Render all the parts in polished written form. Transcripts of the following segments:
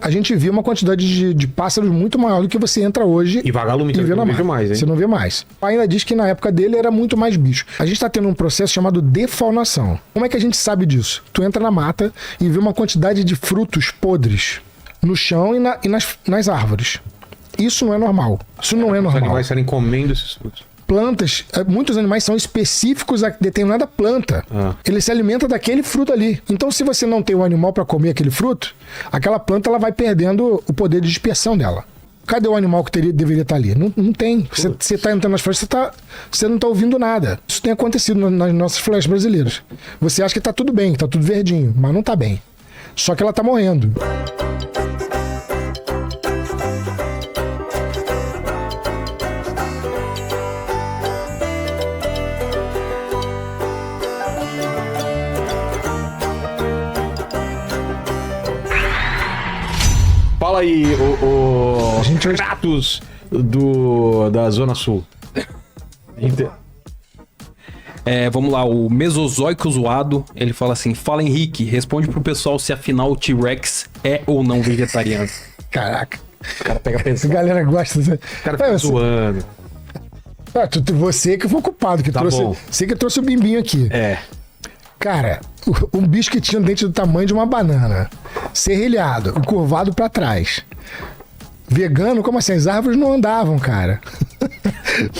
A gente via uma quantidade de pássaros muito maior do que você entra hoje. E vagalume também não vejo mais, hein? Você não vê mais. O pai ainda diz que na época dele era muito mais bicho. A gente tá tendo um processo chamado defaunação. Como é que a gente sabe disso? Tu entra na mata e vê uma quantidade de frutos podres no chão e nas árvores. Isso não é normal. Isso não é normal. Os animais estarem comendo esses frutos. Plantas, muitos animais são específicos a determinada planta. Ele se alimenta daquele fruto ali. Então, se você não tem um animal para comer aquele fruto, aquela planta ela vai perdendo o poder de dispersão dela. Cadê o animal que deveria estar ali? Não tem. Você está entrando nas florestas, você não está ouvindo nada. Isso tem acontecido nas nossas florestas brasileiras. Você acha que está tudo bem, que está tudo verdinho, mas não está bem. Só que ela está morrendo. Fala aí, o Kratos da Zona Sul. Vamos lá, o Mesozoico Zoado, ele fala assim: fala Henrique, responde pro pessoal se afinal o T-Rex é ou não vegetariano. Caraca. O cara pega pensando. A galera gosta. O cara fica zoando. Você que foi o culpado, que trouxe. Bom. Você que trouxe o bimbinho aqui. Cara, um bicho que tinha um dente do tamanho de uma banana, serrilhado, curvado pra trás. Vegano, como assim? As árvores não andavam, cara.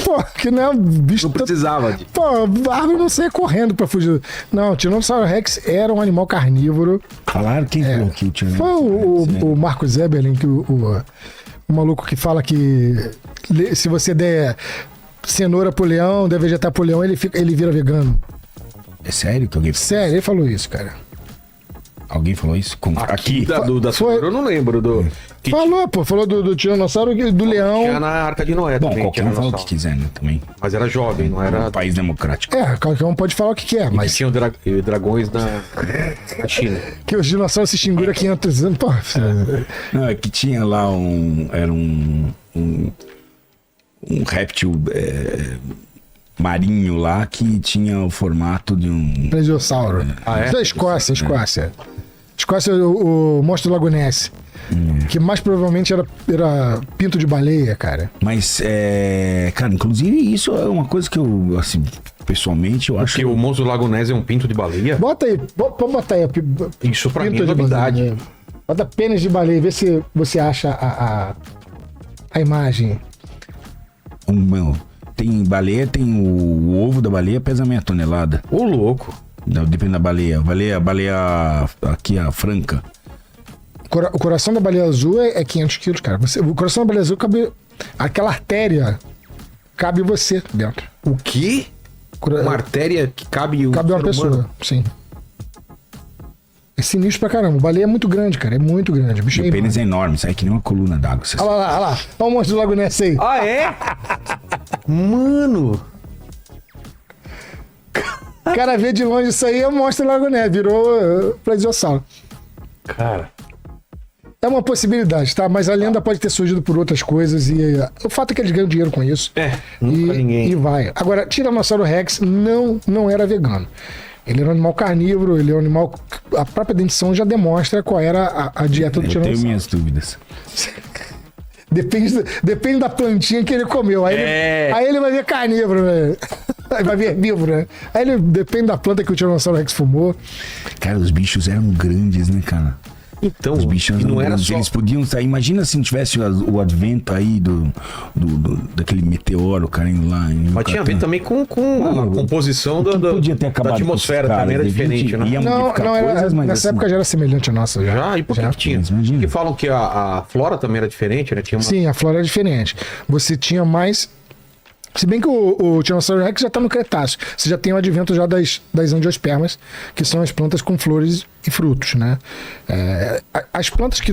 Pô, que não é um bicho... Não precisava de... Pô, a árvore não saia correndo pra fugir. Não, o Tiranossauro Rex era um animal carnívoro. Claro, quem falou que o Tiranossauro Foi o Marcos Eberlin, que o maluco que fala que se você der cenoura pro leão, der vegetar pro leão, ele vira vegano. É sério que alguém... Sério, ele falou isso, cara. Alguém falou isso? Aqui da cenoura eu não lembro. Falou do Tiranossauro e do leão. Tinha na Arca de Noé Bom, também. qualquer um fala o que quiser, né, também. Mas era jovem, não era... Um país democrático. Qualquer um pode falar o que quer, mas... Que tinham dragões na China. Que os dinossauros se extinguiram há 500 anos. Pô, Não, é que tinha lá era um réptil marinho lá que tinha o formato de um... Plesiosauro. Isso é Escócia. Escócia, o monstro do Lago Ness. Que mais provavelmente era pinto de baleia, cara. Mas, cara, inclusive isso é uma coisa que eu, assim, pessoalmente, eu acho... Porque o monstro do Lago Ness é um pinto de baleia? Bota aí, pode botar aí. Isso pra mim é novidade. Bota pênis de baleia, vê se você acha a imagem. Tem baleia, tem o ovo da baleia, pesa meia tonelada. Ô, louco. Não, depende da baleia. Baleia aqui, a franca. O coração da baleia azul é 500 quilos, cara. O coração da baleia azul cabe... Aquela artéria cabe você dentro. O quê? Uma artéria que cabe um Cabe uma pessoa, humano. sim. É sinistro pra caramba. O baleia é muito grande, cara. É muito grande. O bicho O pênis é enorme, sai que nem uma coluna d'água. Olha lá. Olha o monstro do Lago Ness aí. Ah, é? Mano! O cara vê de longe isso aí, é o monstro do Lago Ness. Virou plesiosauro. Cara... É uma possibilidade, tá? Mas a lenda pode ter surgido por outras coisas e o fato é que eles ganham dinheiro com isso. Nunca ninguém... E vai. Agora, Tiranossauro Rex não era vegano. Ele era um animal carnívoro, ele é um animal... A própria dentição já demonstra qual era a dieta do Tiranossauro. Eu tenho minhas dúvidas. Depende da plantinha que ele comeu. Aí ele vai ver carnívoro, né? Aí vai ver herbívoro, né? Aí depende da planta que o Tiranossauro Rex fumou. Cara, os bichos eram grandes, né, cara? Então, os bichos não era só... Eles podiam sair. Imagina se não tivesse o advento aí daquele meteoro caindo lá. Mas tinha a ver também com a composição podia ter da atmosfera, também era diferente, né? Não era, nessa época já era semelhante à nossa. Já? E por que tinha? Porque falam que a flora também era diferente, né? Sim, a flora era diferente. Você tinha mais... Se bem que o Tiranossauro Rex já está no Cretáceo. Você já tem o advento já das angiospermas, que são as plantas com flores e frutos, né? As plantas que...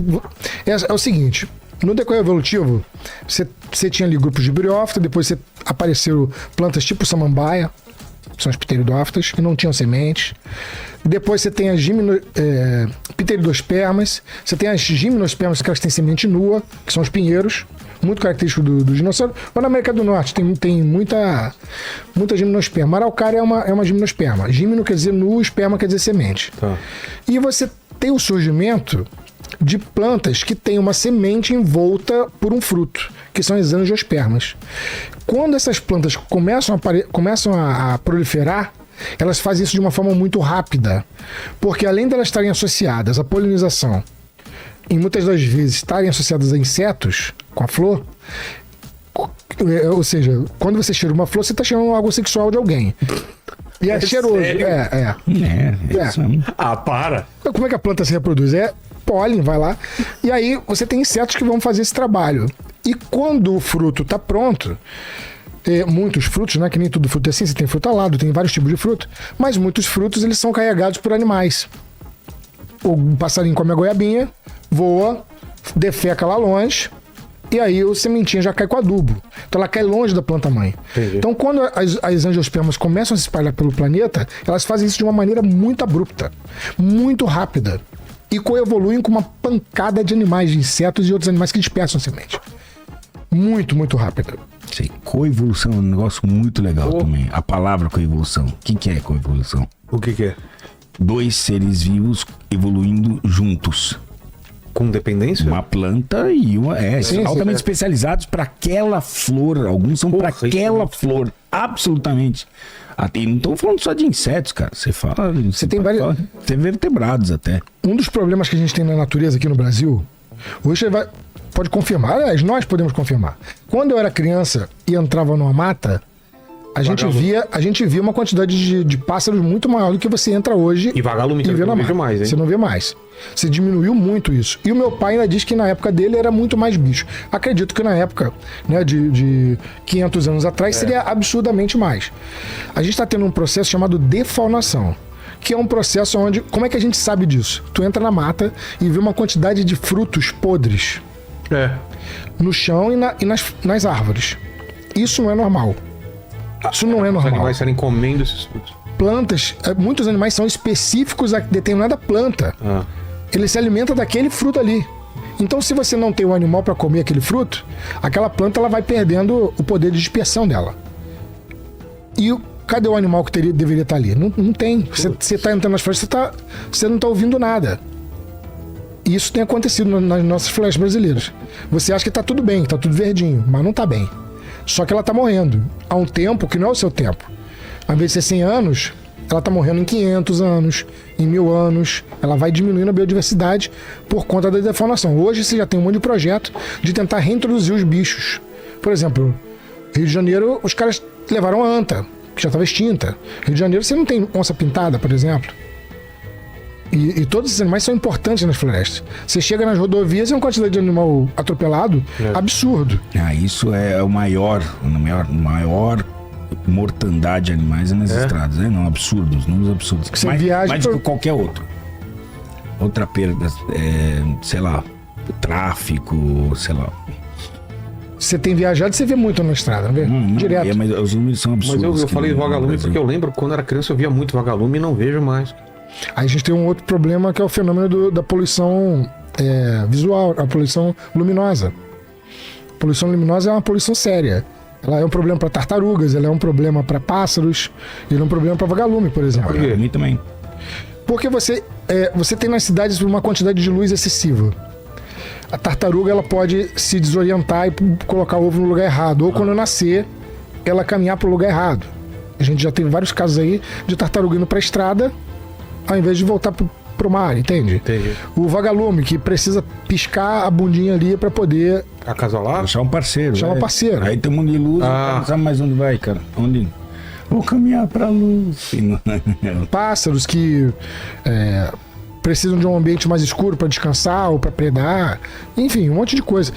É o seguinte, no decorrer evolutivo, você tinha ali grupos de briófitas, depois apareceram plantas tipo samambaia, que são as pteridófitas, que não tinham sementes. Depois você tem as pteridospermas, você tem as gimnospermas, que elas têm semente nua, que são os pinheiros, muito característico do dinossauro. Mas na América do Norte tem muita gimnosperma. Araucária é uma gimnosperma. Gimno quer dizer nu, esperma quer dizer semente. Tá. E você tem o surgimento de plantas que têm uma semente envolta por um fruto, que são as angiospermas. Quando essas plantas começam a proliferar, elas fazem isso de uma forma muito rápida, porque além de elas estarem associadas à polinização e muitas das vezes estarem associadas a insetos com a flor, ou seja, quando você cheira uma flor, você está cheirando algo sexual de alguém. E é cheiroso. Sério? Isso mesmo. Ah, para. Como é que a planta se reproduz? É pólen, vai lá. E aí você tem insetos que vão fazer esse trabalho. E quando o fruto está pronto, muitos frutos, né? Que nem tudo fruto é assim, você tem fruto alado, tem vários tipos de fruto, mas muitos frutos eles são carregados por animais. O passarinho come a goiabinha, voa, defeca lá longe, e aí o sementinha já cai com adubo. Então ela cai longe da planta mãe. Entendi. Então quando as angiospermas começam a se espalhar pelo planeta, elas fazem isso de uma maneira muito abrupta, muito rápida, e coevoluem com uma pancada de animais, de insetos e outros animais que dispersam a semente. Muito, muito rápida. Sei. Coevolução é um negócio muito legal também. A palavra coevolução. O que é coevolução? O que é? 2 seres vivos evoluindo juntos. Com dependência? Uma planta e uma. Sim, altamente sim. especializados para aquela flor. Alguns são para Porra, aquela isso flor. Absolutamente. Até, não estou falando só de insetos, cara. Você fala. Tem vários. Tem vertebrados até. Um dos problemas que a gente tem na natureza aqui no Brasil, hoje você pode confirmar, aliás, nós podemos confirmar. Quando eu era criança e entrava numa mata, a gente via uma quantidade de pássaros muito maior do que você entra hoje. E vagalume e também vê na não vejo mata. mais, hein? Você não vê mais. Você diminuiu muito isso. E o meu pai ainda diz que na época dele era muito mais bicho. Acredito que na época, né, de 500 anos atrás, seria absurdamente mais. A gente está tendo um processo chamado defaunação, que é um processo onde... Como é que a gente sabe disso? Tu entra na mata e vê uma quantidade de frutos podres no chão e nas árvores. Isso não é normal. Isso não é Os normal. animais estarem comendo esses frutos. Plantas, muitos animais são específicos a determinada planta. Ele se alimenta daquele fruto ali. Então, se você não tem um animal para comer aquele fruto, aquela planta ela vai perdendo o poder de dispersão dela. E cadê o animal que deveria estar ali? Não tem. Você está entrando nas florestas, você não está ouvindo nada. E isso tem acontecido nas nossas florestas brasileiras. Você acha que está tudo bem, que está tudo verdinho, mas não está bem. Só que ela está morrendo há um tempo que não é o seu tempo. Ao invés de ser 100 anos, ela está morrendo em 500 anos, em 1000 anos. Ela vai diminuindo a biodiversidade por conta da defaunação. Hoje você já tem um monte de projeto de tentar reintroduzir os bichos. Por exemplo, Rio de Janeiro, os caras levaram a anta, que já estava extinta. Rio de Janeiro você não tem onça pintada, por exemplo. E todos esses animais são importantes nas florestas. Você chega nas rodovias e uma quantidade de animal atropelado absurdo. Isso é o maior mortandade de animais nas estradas, né? Não, absurdos, números absurdos. Você mais viaja do que qualquer outro. Outra perda, sei lá, tráfico, sei lá. Você tem viajado, você vê muito na estrada, não vê? Direto. Mas os números são absurdos. Mas eu falei vagalume porque eu lembro quando era criança eu via muito vagalume e não vejo mais. Aí a gente tem um outro problema que é o fenômeno da poluição visual, a poluição luminosa. A poluição luminosa é uma poluição séria. Ela é um problema para tartarugas, ela é um problema para pássaros, ela é um problema para vagalume, por exemplo. Por quê? Pra mim também. Porque você tem nas cidades uma quantidade de luz excessiva. A tartaruga ela pode se desorientar e colocar ovo no lugar errado, ou quando nascer, ela caminhar para o lugar errado. A gente já teve vários casos aí de tartaruga indo para a estrada, ao invés de voltar pro mar, entende? Entendi. O vagalume, que precisa piscar a bundinha ali pra poder... Acasalar? Achar um parceiro. Achar um parceiro. Aí tem um monte de luz, o cara não sabe mais onde vai, cara. Onde? Vou caminhar pra luz. Pássaros que precisam de um ambiente mais escuro pra descansar ou pra predar. Enfim, um monte de coisa.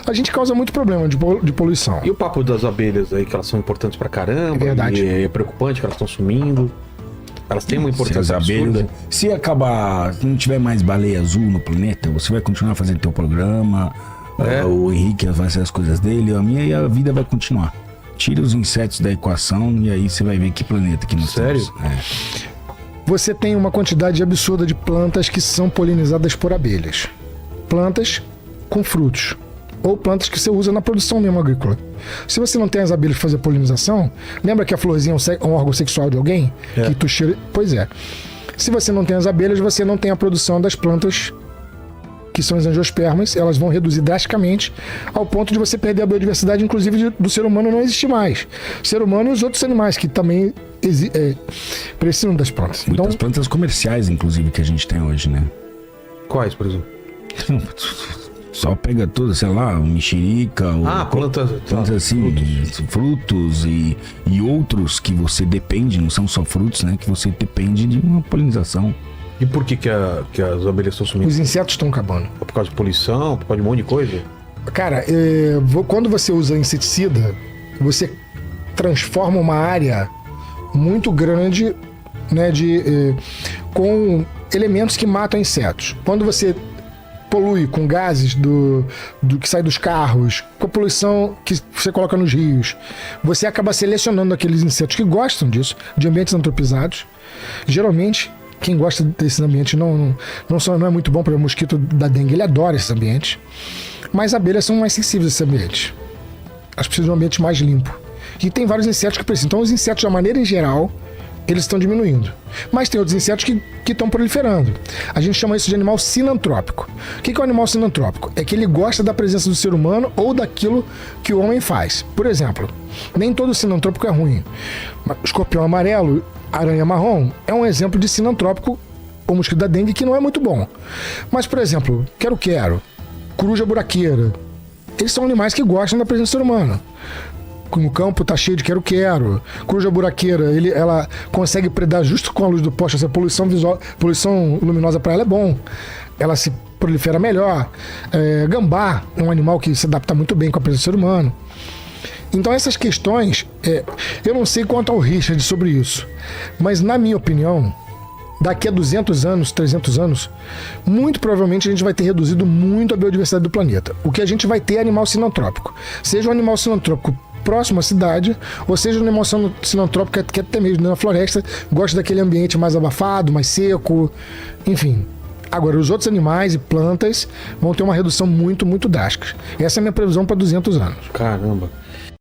A gente causa muito problema de poluição. E o papo das abelhas aí, que elas são importantes pra caramba. É verdade. E é preocupante que elas estão sumindo. Elas têm uma importância absurda. Se acabar, se não tiver mais baleia azul no planeta, você vai continuar fazendo teu programa, o Henrique vai fazer as coisas dele, a minha e a vida vai continuar. Tira os insetos da equação e aí você vai ver que planeta que nós Sério? temos. Você tem uma quantidade absurda de plantas que são polinizadas por abelhas. Plantas com frutos. Ou plantas que você usa na produção mesmo agrícola. Se você não tem as abelhas para fazer polinização, lembra que a florzinha é um órgão sexual de alguém? Que tu cheira... Pois é. Se você não tem as abelhas, você não tem a produção das plantas que são as angiospermas, elas vão reduzir drasticamente ao ponto de você perder a biodiversidade, inclusive do ser humano não existir mais. O ser humano e os outros animais que também precisam das plantas. Muitas Então, plantas comerciais, inclusive, que a gente tem hoje, né? Quais, por exemplo? Só pega todas, sei lá, mexerica, plantas assim, frutos e outros que você depende, não são só frutos, né? Que você depende de uma polinização. E por que as abelhas estão sumindo? os insetos estão acabando. Por causa de poluição, por causa de um monte de coisa? Cara, quando você usa inseticida, você transforma uma área muito grande, né, com elementos que matam insetos. Quando você polui com gases do que sai dos carros, com a poluição que você coloca nos rios, você acaba selecionando aqueles insetos que gostam disso, de ambientes antropizados. Geralmente, quem gosta desse ambiente não é muito bom para o mosquito da dengue, ele adora esse ambiente. Mas abelhas são mais sensíveis a esse ambiente. Elas precisam de um ambiente mais limpo. E tem vários insetos que precisam. Então, os insetos, de uma maneira em geral, eles estão diminuindo. Mas tem outros insetos que estão proliferando. A gente chama isso de animal sinantrópico. O que é um animal sinantrópico? É que ele gosta da presença do ser humano ou daquilo que o homem faz. Por exemplo, nem todo sinantrópico é ruim. Escorpião amarelo, aranha marrom, é um exemplo de sinantrópico, o mosquito da dengue, que não é muito bom. Mas, por exemplo, quero-quero, coruja buraqueira, eles são animais que gostam da presença do ser humano. No campo tá cheio de quero-quero. Coruja buraqueira, ela consegue predar justo com a luz do poste. Essa poluição luminosa para ela é bom. Ela se prolifera melhor. Gambá é um animal que se adapta muito bem com a presença do ser humano. Então essas questões, eu não sei quanto ao Richard sobre isso, mas na minha opinião, daqui a 200 anos, 300 anos, muito provavelmente a gente vai ter reduzido muito a biodiversidade do planeta. O que a gente vai ter é animal sinantrópico. Seja um animal sinantrópico próximo à cidade, ou seja um animal sinantrópico que até mesmo na floresta gosta daquele ambiente mais abafado, mais seco, enfim. Agora, os outros animais e plantas vão ter uma redução muito, muito drástica. Essa é a minha previsão para 200 anos. Caramba.